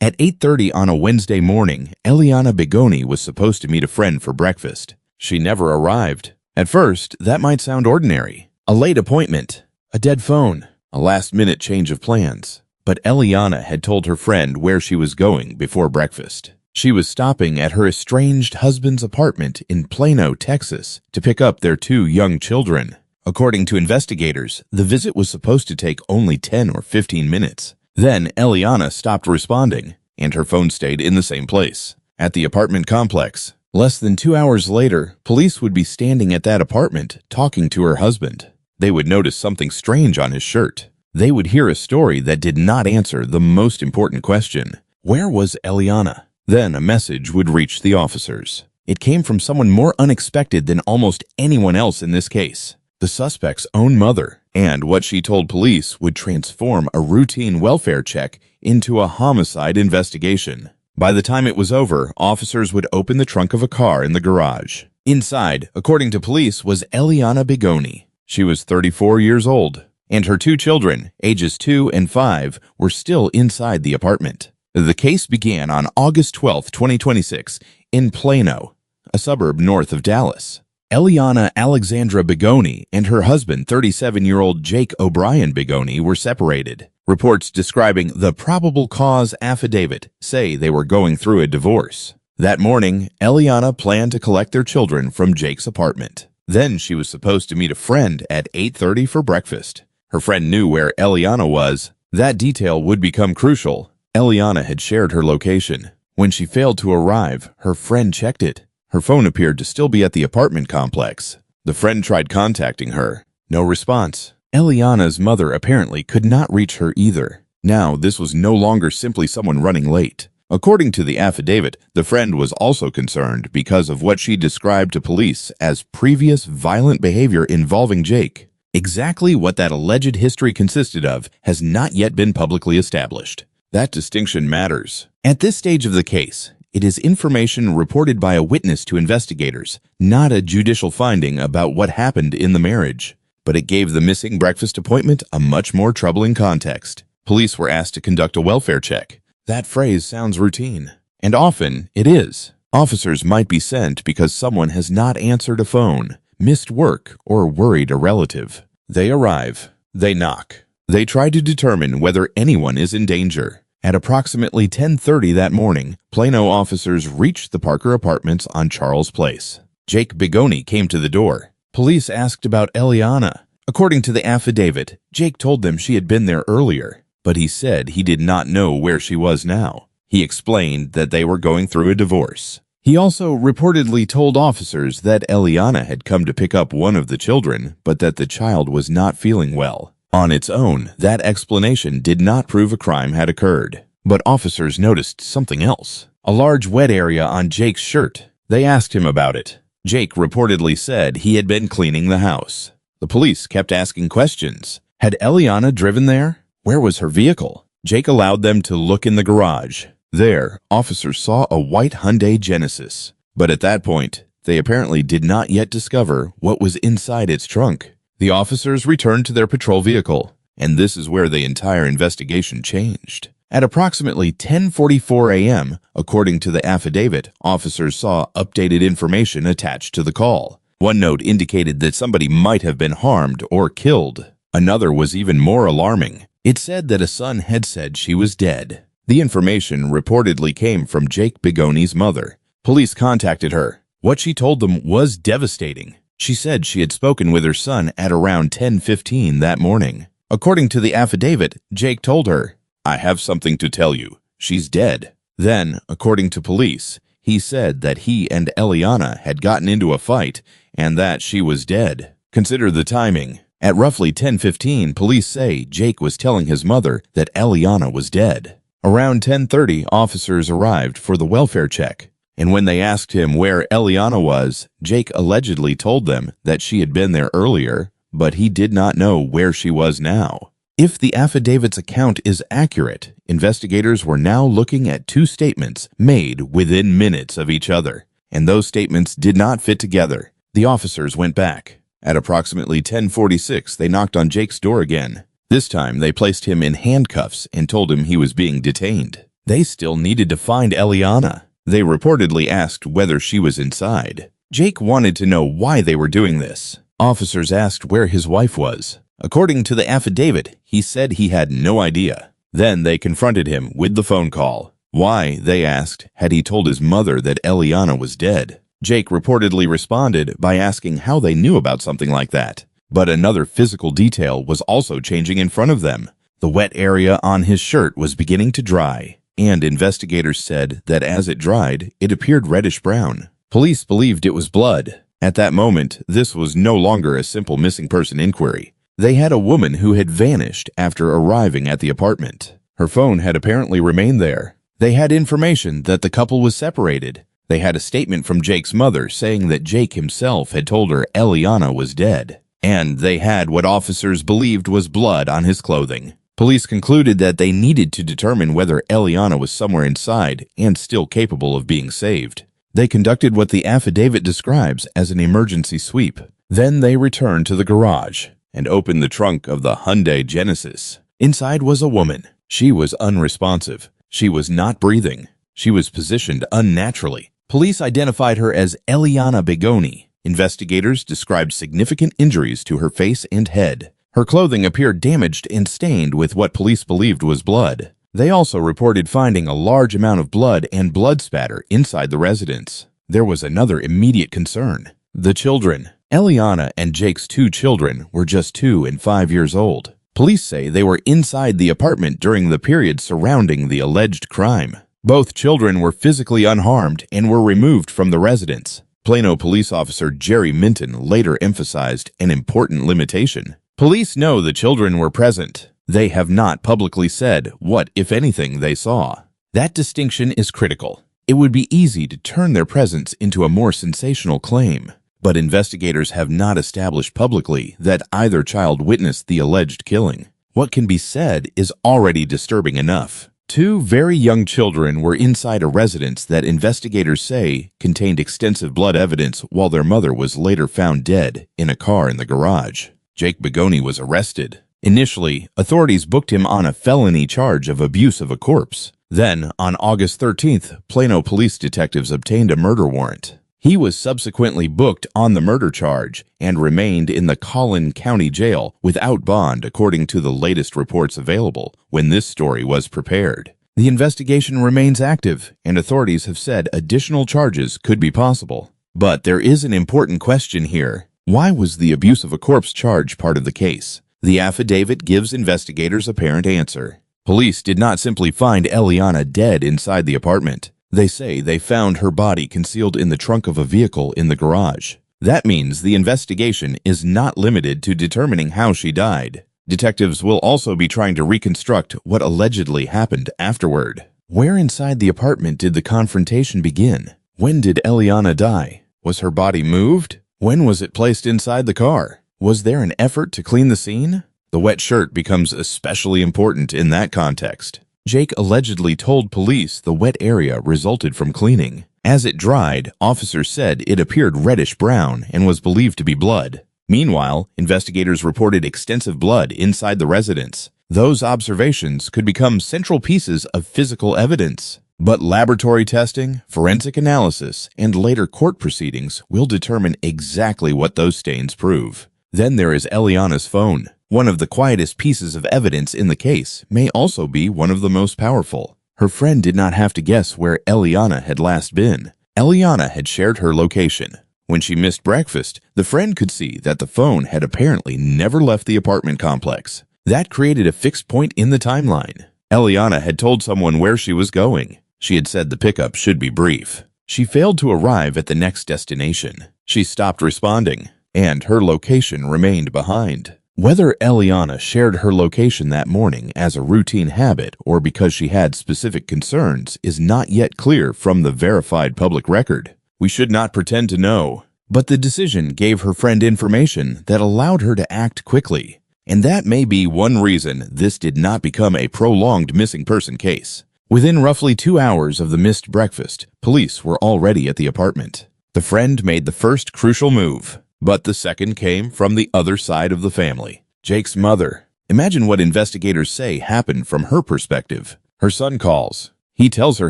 At 8:30 on a Wednesday morning, Eliana Bigoni was supposed to meet a friend for breakfast. She never arrived. At first, that might sound ordinary. A late appointment, a dead phone, a last-minute change of plans. But Eliana had told her friend where she was going before breakfast. She was stopping at her estranged husband's apartment in Plano, Texas, to pick up their 2 young children. According to investigators, the visit was supposed to take only 10 or 15 minutes. Then Eliana stopped responding, and her phone stayed in the same place, at the apartment complex. Less than 2 hours later, police would be standing at that apartment talking to her husband. They would notice something strange on his shirt. They would hear a story that did not answer the most important question. Where was Eliana? Then a message would reach the officers. It came from someone more unexpected than almost anyone else in this case. The suspect's own mother, and what she told police would transform a routine welfare check into a homicide investigation. By the time it was over, officers would open the trunk of a car in the garage. Inside, according to police, was Eliana Bigoni. She was 34 years old, and her 2 children, ages 2 and 5, were still inside the apartment. The case began on August 12, 2026, in Plano, a suburb north of Dallas. Eliana Alexandra Bigoni and her husband, 37-year-old Jake O'Brien Bigoni, were separated. Reports describing the probable cause affidavit say they were going through a divorce. That morning, Eliana planned to collect their children from Jake's apartment. Then she was supposed to meet a friend at 8:30 for breakfast. Her friend knew where Eliana was. That detail would become crucial. Eliana had shared her location. When she failed to arrive, her friend checked it. Her phone appeared to still be at the apartment complex. The friend tried contacting her. No response. Eliana's mother apparently could not reach her either. Now, this was no longer simply someone running late. According to the affidavit, the friend was also concerned because of what she described to police as previous violent behavior involving Jake. Exactly what that alleged history consisted of has not yet been publicly established. That distinction matters. At this stage of the case, it is information reported by a witness to investigators, not a judicial finding about what happened in the marriage. But it gave the missing breakfast appointment a much more troubling context. Police were asked to conduct a welfare check. That phrase sounds routine, and often it is. Officers might be sent because someone has not answered a phone, missed work, or worried a relative. They arrive. They knock. They try to determine whether anyone is in danger. At approximately 10:30 that morning, Plano officers reached the Parker Apartments on Charles Place. Jake Bigoni came to the door. Police asked about Eliana. According to the affidavit, Jake told them she had been there earlier, but he said he did not know where she was now. He explained that they were going through a divorce. He also reportedly told officers that Eliana had come to pick up one of the children, but that the child was not feeling well. On its own, that explanation did not prove a crime had occurred. But officers noticed something else. A large wet area on Jake's shirt. They asked him about it. Jake reportedly said he had been cleaning the house. The police kept asking questions. Had Eliana driven there? Where was her vehicle? Jake allowed them to look in the garage. There, officers saw a white Hyundai Genesis. But at that point, they apparently did not yet discover what was inside its trunk. The officers returned to their patrol vehicle, and this is where the entire investigation changed. At approximately 10:44 a.m., according to the affidavit, officers saw updated information attached to the call. One note indicated that somebody might have been harmed or killed. Another was even more alarming. It said that a son had said she was dead. The information reportedly came from Jake Bigoni's mother. Police contacted her. What she told them was devastating. She said she had spoken with her son at around 10:15 that morning. According to the affidavit, Jake told her, "I have something to tell you. She's dead." Then, according to police, he said that he and Eliana had gotten into a fight and that she was dead. Consider the timing. At roughly 10:15, police say Jake was telling his mother that Eliana was dead. Around 10:30, officers arrived for the welfare check. And when they asked him where Eliana was, Jake allegedly told them that she had been there earlier, but he did not know where she was now. If the affidavit's account is accurate, investigators were now looking at 2 statements made within minutes of each other, and those statements did not fit together. The officers went back. At approximately 10:46, they knocked on Jake's door again. This time, they placed him in handcuffs and told him he was being detained. They still needed to find Eliana. They reportedly asked whether she was inside. Jake wanted to know why they were doing this. Officers asked where his wife was. According to the affidavit, he said he had no idea. Then they confronted him with the phone call. Why, they asked, had he told his mother that Eliana was dead? Jake reportedly responded by asking how they knew about something like that. But another physical detail was also changing in front of them. The wet area on his shirt was beginning to dry, and investigators said that as it dried, it appeared reddish-brown. Police believed it was blood. At that moment, this was no longer a simple missing person inquiry. They had a woman who had vanished after arriving at the apartment. Her phone had apparently remained there. They had information that the couple was separated. They had a statement from Jake's mother saying that Jake himself had told her Eliana was dead. And they had what officers believed was blood on his clothing. Police concluded that they needed to determine whether Eliana was somewhere inside and still capable of being saved. They conducted what the affidavit describes as an emergency sweep. Then they returned to the garage and opened the trunk of the Hyundai Genesis. Inside was a woman. She was unresponsive. She was not breathing. She was positioned unnaturally. Police identified her as Eliana Bigoni. Investigators described significant injuries to her face and head. Her clothing appeared damaged and stained with what police believed was blood. They also reported finding a large amount of blood and blood spatter inside the residence. There was another immediate concern: the children. Eliana and Jake's 2 children were just 2 and 5 years old. Police say they were inside the apartment during the period surrounding the alleged crime. Both children were physically unharmed and were removed from the residence. Plano police officer Jerry Minton later emphasized an important limitation. Police know the children were present. They have not publicly said what, if anything, they saw. That distinction is critical. It would be easy to turn their presence into a more sensational claim. But investigators have not established publicly that either child witnessed the alleged killing. What can be said is already disturbing enough. 2 very young children were inside a residence that investigators say contained extensive blood evidence while their mother was later found dead in a car in the garage. Jake Bigoni was arrested. Initially, authorities booked him on a felony charge of abuse of a corpse. Then, on August 13th, Plano police detectives obtained a murder warrant. He was subsequently booked on the murder charge and remained in the Collin County Jail without bond, according to the latest reports available when this story was prepared. The investigation remains active, and authorities have said additional charges could be possible. But there is an important question here. Why was the abuse of a corpse charge part of the case? The affidavit gives investigators a apparent answer. Police did not simply find Eliana dead inside the apartment. They say they found her body concealed in the trunk of a vehicle in the garage. That means the investigation is not limited to determining how she died. Detectives will also be trying to reconstruct what allegedly happened afterward. Where inside the apartment did the confrontation begin? When did Eliana die? Was her body moved? When was it placed inside the car? Was there an effort to clean the scene? The wet shirt becomes especially important in that context. Jake allegedly told police the wet area resulted from cleaning. As it dried, officers said it appeared reddish-brown and was believed to be blood. Meanwhile, investigators reported extensive blood inside the residence. Those observations could become central pieces of physical evidence. But laboratory testing, forensic analysis, and later court proceedings will determine exactly what those stains prove. Then there is Eliana's phone. One of the quietest pieces of evidence in the case may also be one of the most powerful. Her friend did not have to guess where Eliana had last been. Eliana had shared her location. When she missed breakfast, the friend could see that the phone had apparently never left the apartment complex. That created a fixed point in the timeline. Eliana had told someone where she was going. She had said the pickup should be brief. She failed to arrive at the next destination. She stopped responding, and her location remained behind. Whether Eliana shared her location that morning as a routine habit or because she had specific concerns is not yet clear from the verified public record. We should not pretend to know. But the decision gave her friend information that allowed her to act quickly. And that may be one reason this did not become a prolonged missing person case. Within roughly 2 hours of the missed breakfast, police were already at the apartment. The friend made the first crucial move. But the second came from the other side of the family, Jake's mother. Imagine what investigators say happened from her perspective. Her son calls. He tells her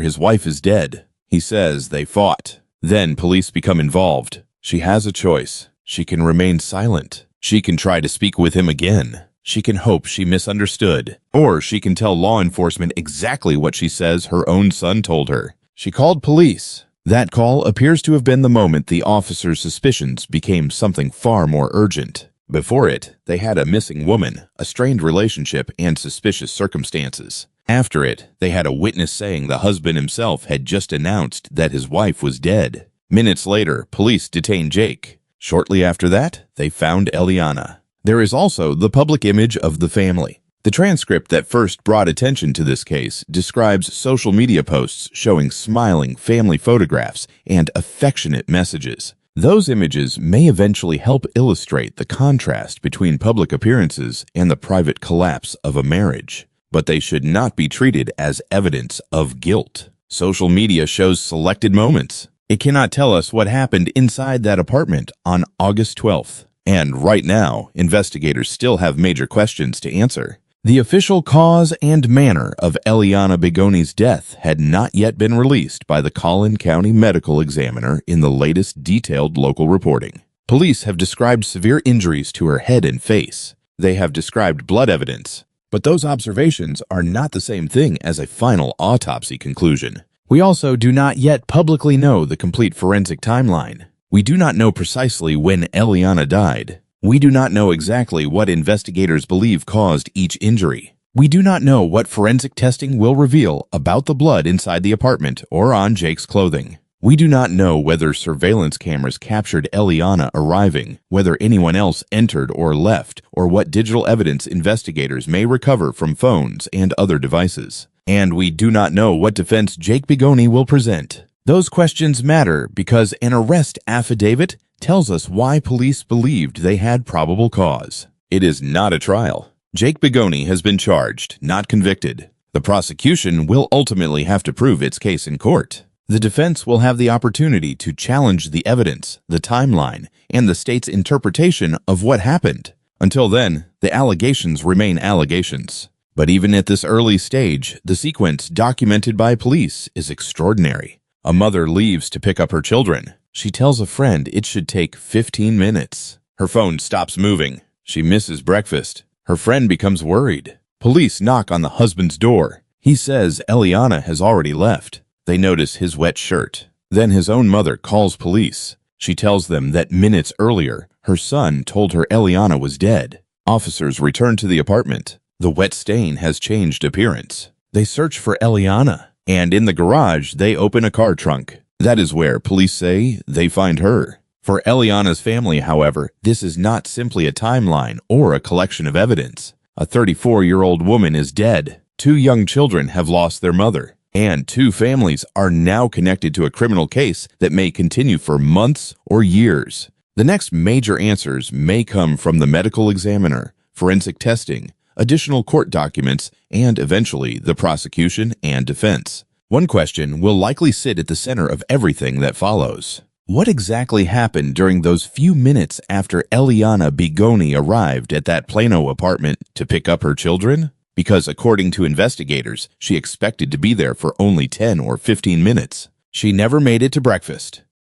his wife is dead. He says they fought. Then police become involved. She has a choice. She can remain silent. She can try to speak with him again. She can hope she misunderstood. Or she can tell law enforcement exactly what she says her own son told her. She called police. That call appears to have been the moment the officer's suspicions became something far more urgent. Before it, they had a missing woman, a strained relationship, and suspicious circumstances. After it, they had a witness saying the husband himself had just announced that his wife was dead. Minutes later, police detained Jake. Shortly after that, they found Eliana. There is also the public image of the family. The transcript that first brought attention to this case describes social media posts showing smiling family photographs and affectionate messages. Those images may eventually help illustrate the contrast between public appearances and the private collapse of a marriage, but they should not be treated as evidence of guilt. Social media shows selected moments. It cannot tell us what happened inside that apartment on August 12th. And right now, investigators still have major questions to answer. The official cause and manner of Eliana Bigoni's death had not yet been released by the Collin County Medical Examiner in the latest detailed local reporting. Police have described severe injuries to her head and face. They have described blood evidence, but those observations are not the same thing as a final autopsy conclusion. We also do not yet publicly know the complete forensic timeline. We do not know precisely when Eliana died. We do not know exactly what investigators believe caused each injury. We do not know what forensic testing will reveal about the blood inside the apartment or on Jake's clothing. We do not know whether surveillance cameras captured Eliana arriving, whether anyone else entered or left, or what digital evidence investigators may recover from phones and other devices. And we do not know what defense Jake Bigoni will present. Those questions matter because an arrest affidavit tells us why police believed they had probable cause. It is not a trial. Jake Bigoni has been charged, not convicted. The prosecution will ultimately have to prove its case in court. The defense will have the opportunity to challenge the evidence, the timeline, and the state's interpretation of what happened. Until then, the allegations remain allegations. But even at this early stage, the sequence documented by police is extraordinary. A mother leaves to pick up her children. She tells a friend it should take 15 minutes. Her phone stops moving. She misses breakfast. Her friend becomes worried. Police knock on the husband's door. He says Eliana has already left. They notice his wet shirt. Then his own mother calls police. She tells them that minutes earlier, her son told her Eliana was dead. Officers return to the apartment. The wet stain has changed appearance. They search for Eliana, and in the garage, they open a car trunk. That is where police say they find her. For Eliana's family, however, this is not simply a timeline or a collection of evidence. A 34-year-old woman is dead. 2 young children have lost their mother. And 2 families are now connected to a criminal case that may continue for months or years. The next major answers may come from the medical examiner, forensic testing, additional court documents, and eventually the prosecution and defense. One question will likely sit at the center of everything that follows. What exactly happened during those few minutes after Eliana Bigoni arrived at that Plano apartment to pick up her children? Because according to investigators, she expected to be there for only 10 or 15 minutes. She never made it to breakfast.